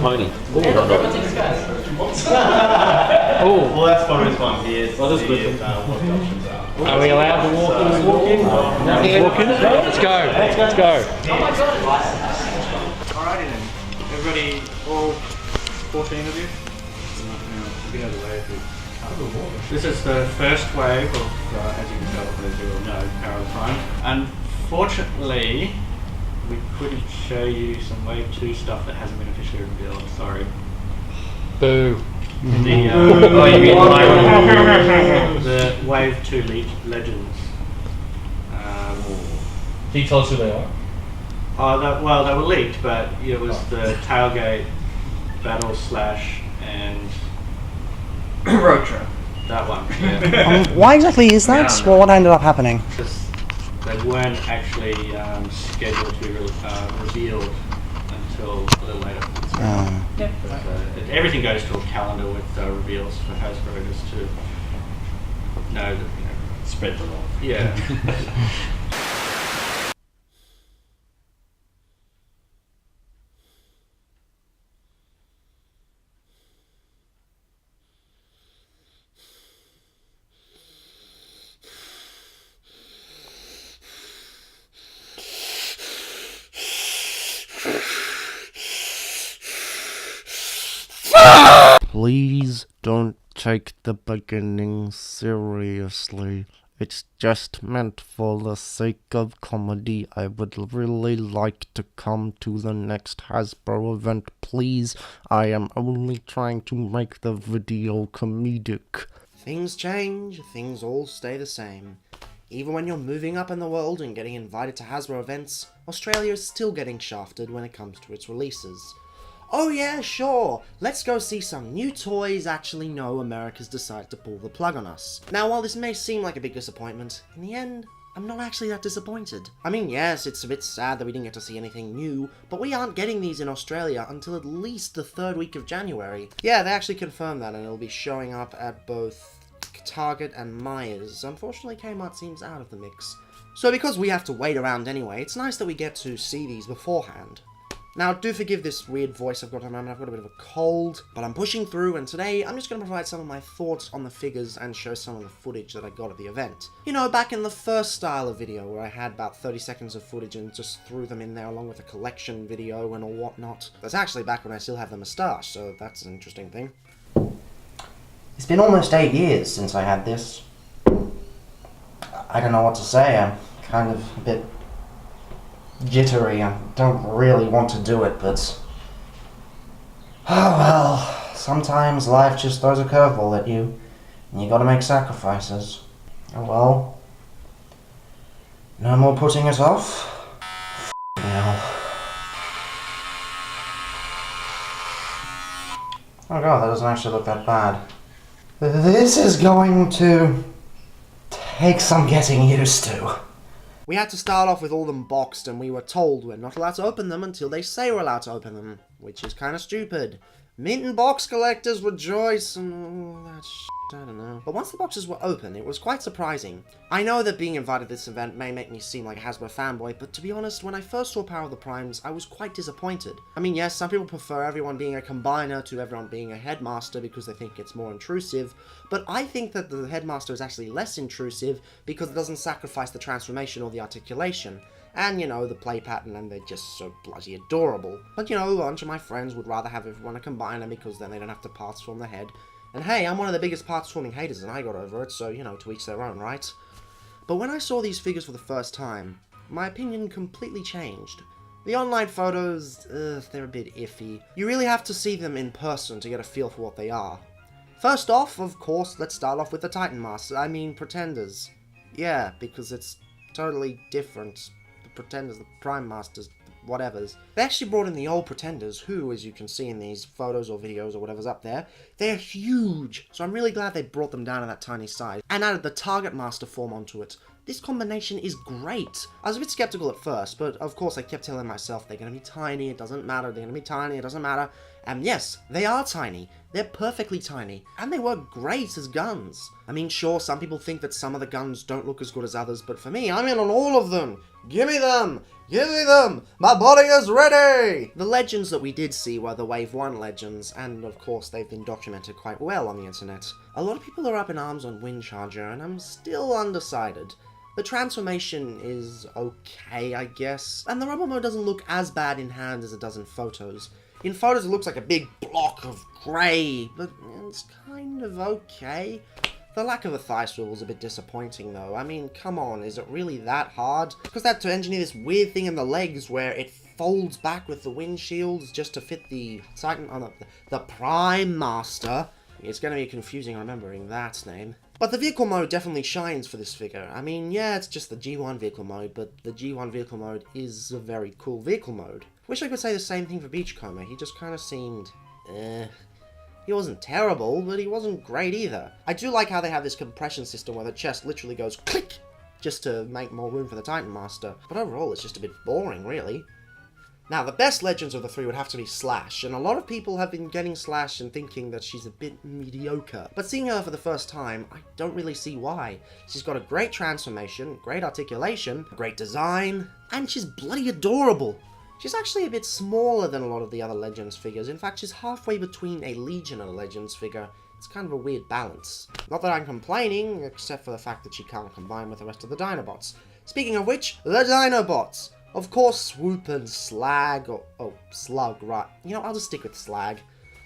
tiny. Oh, Well, that's for his one. Well, that's good. What the options are. are we allowed to walk in? Walk in? Walk in? Let's go. Let's go. Alrighty then. Everybody, all 14 of you? Get out of the way if you can't. This is the first wave of, as you can tell, as you all know, Power of the Prime. Unfortunately, we couldn't show you some Wave 2 stuff that hasn't been officially revealed. Sorry. Boo. The, oh, you mean the Wave 2 Legends. Can you tell us who they are? Well, they were leaked, but it was the Tailgate, Battle Slash, and Rotra. that one. Yeah. Why exactly is that? Yeah, Well, what ended up happening? Because they weren't actually scheduled to be revealed until a little later. But, everything goes to a calendar with reveals for Hasbro just to know that, Spread the love. Yeah. Please don't take the beginning seriously. It's just meant for the sake of comedy. I would really like to come to the next Hasbro event, please. I am only trying to make the video comedic. Things change, things all stay the same. Even when you're moving up in the world and getting invited to Hasbro events, Australia is still getting shafted when it comes to its releases. Oh yeah, sure, let's go see some new toys. Actually no, America's decided to pull the plug on us. Now while this may seem like a big disappointment, in the end, I'm not actually that disappointed. I mean yes, it's a bit sad that we didn't get to see anything new, but we aren't getting these in Australia until at least the 3rd week of January. Yeah, they actually confirmed that and it'll be showing up at both Target and Myers. Unfortunately Kmart seems out of the mix. So because we have to wait around anyway, it's nice that we get to see these beforehand. Now, do forgive this weird voice I've got at the moment. I've got a bit of a cold, but I'm pushing through, and today I'm just going to provide some of my thoughts on the figures and show some of the footage that I got at the event. You know, back in the first style of video, where I had about 30 seconds of footage and just threw them in there along with a collection video and all whatnot. That's actually back when I still have the moustache, so that's an interesting thing. It's been almost 8 years since I had this. I don't know what to say. I'm kind of a bit jittery. I don't really want to do it, but oh well, sometimes life just throws a curveball at you and you gotta make sacrifices. Oh well, no more putting it off. Now. Oh god, that doesn't actually look that bad. This is going to take some getting used to. We had to start off with all them boxed, and we were told we're not allowed to open them until they say we're allowed to open them, which is kind of stupid. Mint and box collectors rejoice and all that shit, I don't know. But once the boxes were open, it was quite surprising. I know that being invited to this event may make me seem like a Hasbro fanboy, but to be honest, when I first saw Power of the Primes, I was quite disappointed. I mean, yes, some people prefer everyone being a combiner to everyone being a headmaster because they think it's more intrusive, but I think that the headmaster is actually less intrusive because it doesn't sacrifice the transformation or the articulation. And, you know, the play pattern, and they're just so bloody adorable. But, you know, a bunch of my friends would rather have everyone a combiner because then they don't have to parts form the head. And hey, I'm one of the biggest parts forming haters and I got over it, so, you know, to each their own, right? But when I saw these figures for the first time, my opinion completely changed. The online photos, they're a bit iffy. You really have to see them in person to get a feel for what they are. First off, of course, let's start off with the Titan Masters, I mean Pretenders. Yeah, because it's totally different. Pretenders, the Prime Masters, whatevers. They actually brought in the old Pretenders, who, as you can see in these photos or videos or whatever's up there, they're huge. So I'm really glad they brought them down to that tiny size and added the Target Master form onto it. This combination is great. I was a bit skeptical at first, but of course I kept telling myself they're going to be tiny, it doesn't matter, they're going to be tiny, it doesn't matter. And yes, they are tiny. They're perfectly tiny. And they work great as guns. I mean, sure, some people think that some of the guns don't look as good as others, but for me, I'm in on all of them. Gimme them! Gimme them! My body is ready! The legends that we did see were the Wave 1 legends, and of course they've been documented quite well on the internet. A lot of people are up in arms on Windcharger, and I'm still undecided. The transformation is okay, I guess, and the rubber mode doesn't look as bad in hand as it does in photos. In photos it looks like a big block of grey, but it's kind of okay. The lack of a thigh swivel is a bit disappointing though. I mean, come on, is it really that hard? Because they had to engineer this weird thing in the legs where it folds back with the windshields just to fit the Titan, the Prime Master. It's going to be confusing remembering that name. But the vehicle mode definitely shines for this figure. I mean, yeah, it's just the G1 vehicle mode, but the G1 vehicle mode is a very cool vehicle mode. Wish I could say the same thing for Beachcomber. He just kind of seemed, He wasn't terrible, but he wasn't great either. I do like how they have this compression system where the chest literally goes click, just to make more room for the Titan Master. But overall, it's just a bit boring, really. Now, the best Legends of the three would have to be Slash, and a lot of people have been getting Slash and thinking that she's a bit mediocre. But seeing her for the first time, I don't really see why. She's got a great transformation, great articulation, great design, and she's bloody adorable. She's actually a bit smaller than a lot of the other Legends figures. In fact, she's halfway between a Legion and a Legends figure. It's kind of a weird balance. Not that I'm complaining, except for the fact that she can't combine with the rest of the Dinobots. Speaking of which, the Dinobots! Of course, Swoop and Slag, Slug, right. You know, I'll just stick with Slag.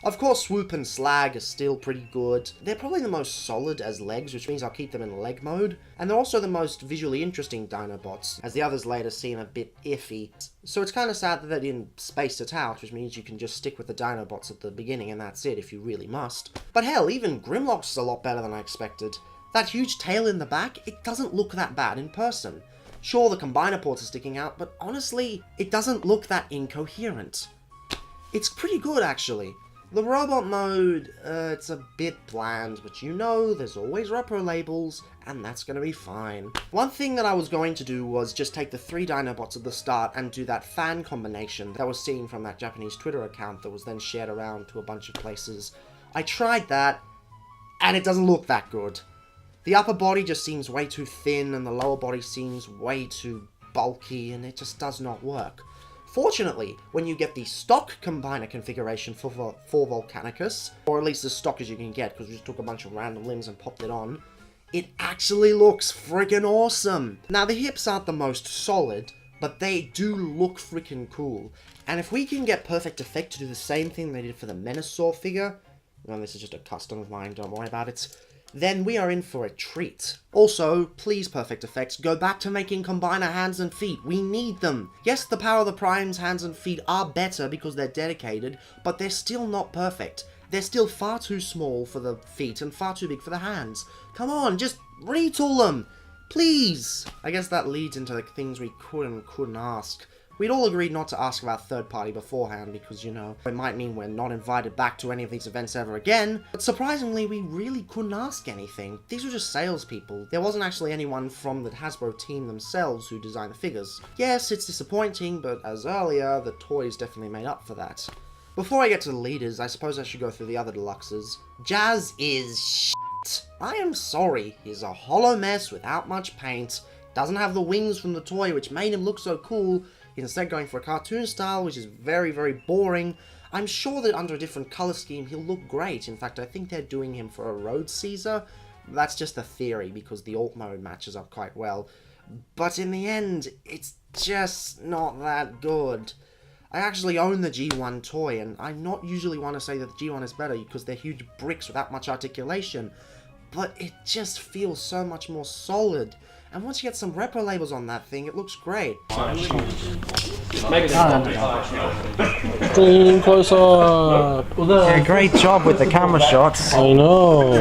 Of course, Swoop and Slag are still pretty good. They're probably the most solid as legs, which means I'll keep them in leg mode. And they're also the most visually interesting Dinobots, as the others later seem a bit iffy. So it's kind of sad that they didn't space it out, which means you can just stick with the Dinobots at the beginning and that's it if you really must. But hell, even Grimlock's is a lot better than I expected. That huge tail in the back, it doesn't look that bad in person. Sure, the combiner ports are sticking out, but honestly, it doesn't look that incoherent. It's pretty good, actually. The robot mode, it's a bit bland, but you know, there's always repro labels, and that's gonna be fine. One thing that I was going to do was just take the 3 Dinobots at the start and do that fan combination that was seen from that Japanese Twitter account that was then shared around to a bunch of places. I tried that, and it doesn't look that good. The upper body just seems way too thin, and the lower body seems way too bulky, and it just does not work. Fortunately, when you get the stock combiner configuration for Volcanicus, or at least as stock as you can get, because we just took a bunch of random limbs and popped it on, it actually looks freaking awesome! Now, the hips aren't the most solid, but they do look freaking cool. And if we can get Perfect Effect to do the same thing they did for the Menasor figure, well, this is just a custom of mine, don't worry about it, then we are in for a treat. Also, please Perfect Effects, go back to making combiner hands and feet. We need them. Yes, the Power of the Prime's hands and feet are better because they're dedicated, but they're still not perfect. They're still far too small for the feet and far too big for the hands. Come on, just retool them. Please. I guess that leads into the things we could and couldn't ask. We'd all agreed not to ask about third party beforehand because, you know, it might mean we're not invited back to any of these events ever again. But surprisingly, we really couldn't ask anything. These were just salespeople. There wasn't actually anyone from the Hasbro team themselves who designed the figures. Yes, it's disappointing, but as earlier, the toys definitely made up for that. Before I get to the leaders, I suppose I should go through the other deluxes. Jazz is shit. I am sorry. He's a hollow mess without much paint. Doesn't have the wings from the toy, which made him look so cool. He's instead going for a cartoon style, which is very, very boring. I'm sure that under a different colour scheme, he'll look great. In fact, I think they're doing him for a Road Caesar. That's just a theory, because the alt mode matches up quite well. But in the end, it's just not that good. I actually own the G1 toy, and I'm not usually one to say that the G1 is better, because they're huge bricks without much articulation. But it just feels so much more solid. And once you get some repro labels on that thing, it looks great. Clean close up. Yeah, great job with the camera shots. I know.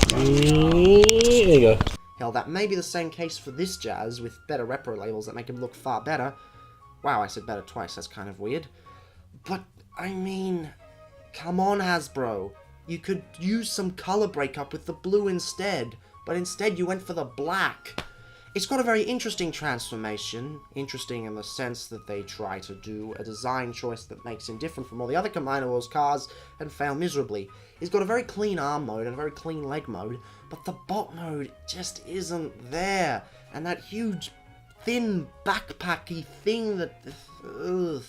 There you go. Hell, that may be the same case for this Jazz, with better repro labels that make him look far better. Wow, I said better twice, that's kind of weird. But, I mean, come on Hasbro. You could use some color breakup with the blue instead. But instead you went for the black. It's got a very interesting transformation. Interesting in the sense that they try to do a design choice that makes him different from all the other Combiner Wars cars and fail miserably. He's got a very clean arm mode and a very clean leg mode, but the bot mode just isn't there. And that huge thin backpacky thing that... Ugh.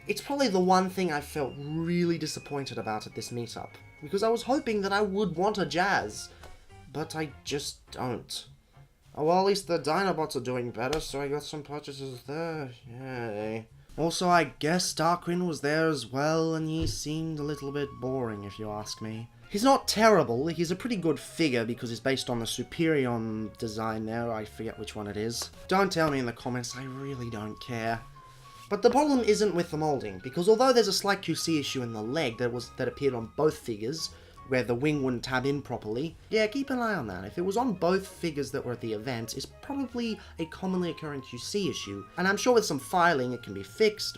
It's probably the one thing I felt really disappointed about at this meetup, because I was hoping that I would want a Jazz, but I just don't. Oh, well, at least the Dinobots are doing better, so I got some purchases there. Yay. Also, I guess Darkwing was there as well, and he seemed a little bit boring, if you ask me. He's not terrible, he's a pretty good figure because he's based on the Superion design there, I forget which one it is. Don't tell me in the comments, I really don't care. But the problem isn't with the moulding, because although there's a slight QC issue in the leg that appeared on both figures, where the wing wouldn't tab in properly, yeah, keep an eye on that. If it was on both figures that were at the event, it's probably a commonly occurring QC issue, and I'm sure with some filing it can be fixed,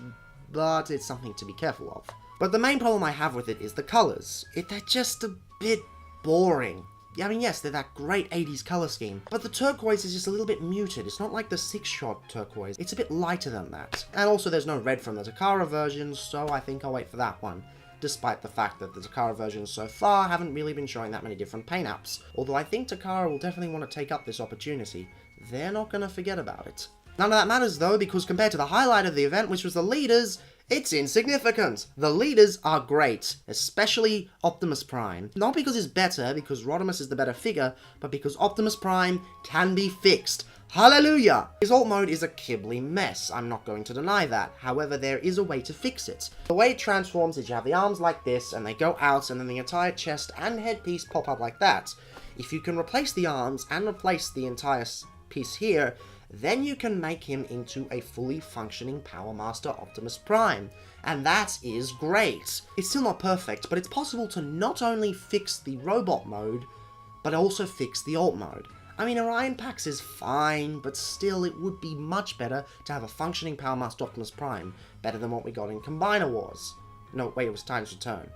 but it's something to be careful of. But the main problem I have with it is the colours. They're just a bit boring. I mean, yes, they're that great 80s colour scheme, but the turquoise is just a little bit muted. It's not like the 6-shot turquoise. It's a bit lighter than that. And also there's no red from the Takara version, so I think I'll wait for that one. Despite the fact that the Takara versions so far haven't really been showing that many different paint apps. Although I think Takara will definitely want to take up this opportunity. They're not going to forget about it. None of that matters though, because compared to the highlight of the event, which was the leaders, it's insignificant. The leaders are great, especially Optimus Prime. Not because he's better, because Rodimus is the better figure, but because Optimus Prime can be fixed. Hallelujah! His alt mode is a kibbly mess, I'm not going to deny that. However, there is a way to fix it. The way it transforms is you have the arms like this, and they go out, and then the entire chest and headpiece pop up like that. If you can replace the arms and replace the entire piece here, then you can make him into a fully functioning Power Master Optimus Prime. And that is great. It's still not perfect, but it's possible to not only fix the robot mode, but also fix the alt mode. I mean, Orion Pax is fine, but still it would be much better to have a functioning Power Master Optimus Prime, better than what we got in Combiner Wars. No, wait, it was Titan's Return.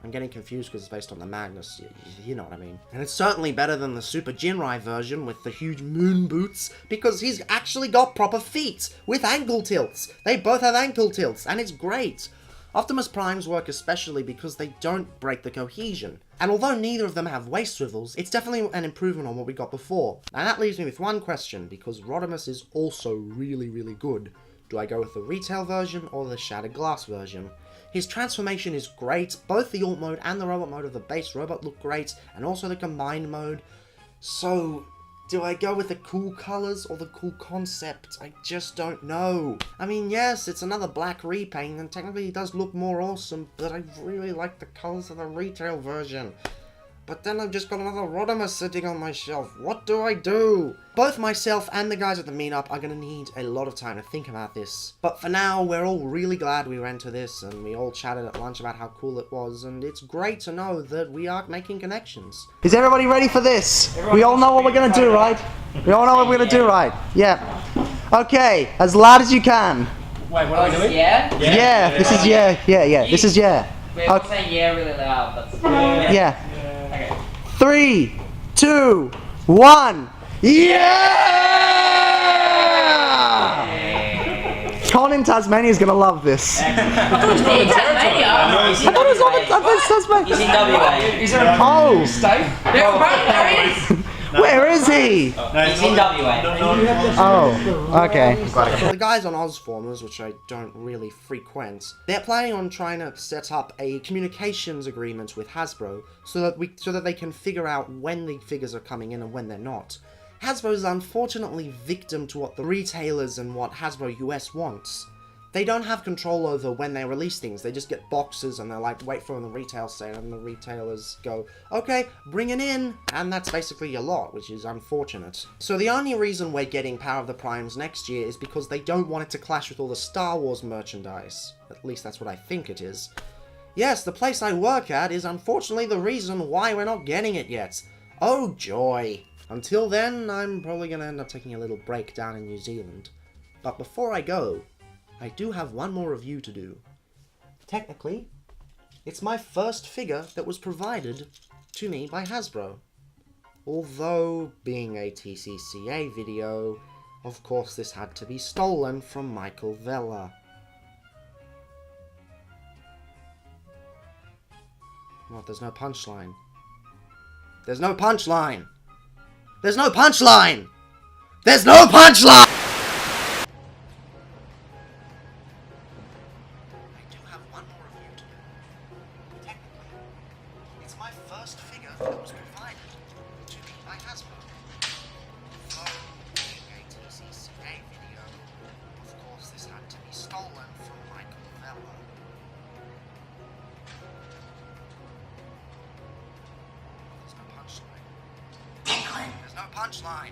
I'm getting confused because it's based on the Magnus, you know what I mean. And it's certainly better than the Super Jinrai version with the huge moon boots, because he's actually got proper feet, with ankle tilts. They both have ankle tilts, and it's great. Optimus Primes work especially because they don't break the cohesion. And although neither of them have waist swivels, it's definitely an improvement on what we got before. And that leaves me with one question, because Rodimus is also really, really good. Do I go with the retail version or the Shattered Glass version? His transformation is great, both the alt mode and the robot mode of the base robot look great, and also the combined mode. So, do I go with the cool colours or the cool concept? I just don't know. I mean, yes, it's another black repaint, and technically it does look more awesome, but I really like the colours of the retail version. But then I've just got another Rodimus sitting on my shelf. What do I do? Both myself and the guys at the meetup are going to need a lot of time to think about this. But for now, we're all really glad we went to this, and we all chatted at lunch about how cool it was, and it's great to know that we are making connections. Is everybody ready for this? We all know what we're going to do, right? We all know what we're going to do, right? Yeah. Okay, as loud as you can. Wait, what are we doing? Yeah? Yeah, this is yeah. This is yeah. Wait, we'll say yeah really loud. That's Yeah. Okay. 3, 2, 1. Yeah! Con in Tasmania is gonna love this. He's in Tasmania. I thought it was on He's in WA. Is there a Oh, state? There he is. where is he? He's in WA. Oh, okay. The guys on Ozformers, which I don't really frequent, they're planning on trying to set up a communications agreement with Hasbro so that they can figure out when the figures are coming in and when they're not. Hasbro is unfortunately victim to what the retailers and what Hasbro US wants. They don't have control over when they release things. They just get boxes and they're like, wait for the retail sale, and the retailers go, okay, bring it in. And that's basically your lot, which is unfortunate. So the only reason we're getting Power of the Primes next year is because they don't want it to clash with all the Star Wars merchandise. At least that's what I think it is. Yes, the place I work at is unfortunately the reason why we're not getting it yet. Oh joy. Until then, I'm probably going to end up taking a little break down in New Zealand. But before I go, I do have one more review to do. Technically, it's my first figure that was provided to me by Hasbro. Although, being a TCCA video, of course this had to be stolen from Michael Vella. What, there's no punchline? There's no punchline! There's no punchline! There's no punchline! I do have one more review to do. Technically, it's my first figure that was provided to me by Hasbro. Though being a TCCA video, of course this had to be stolen from Michael Vella. There's no punchline. There's no punchline.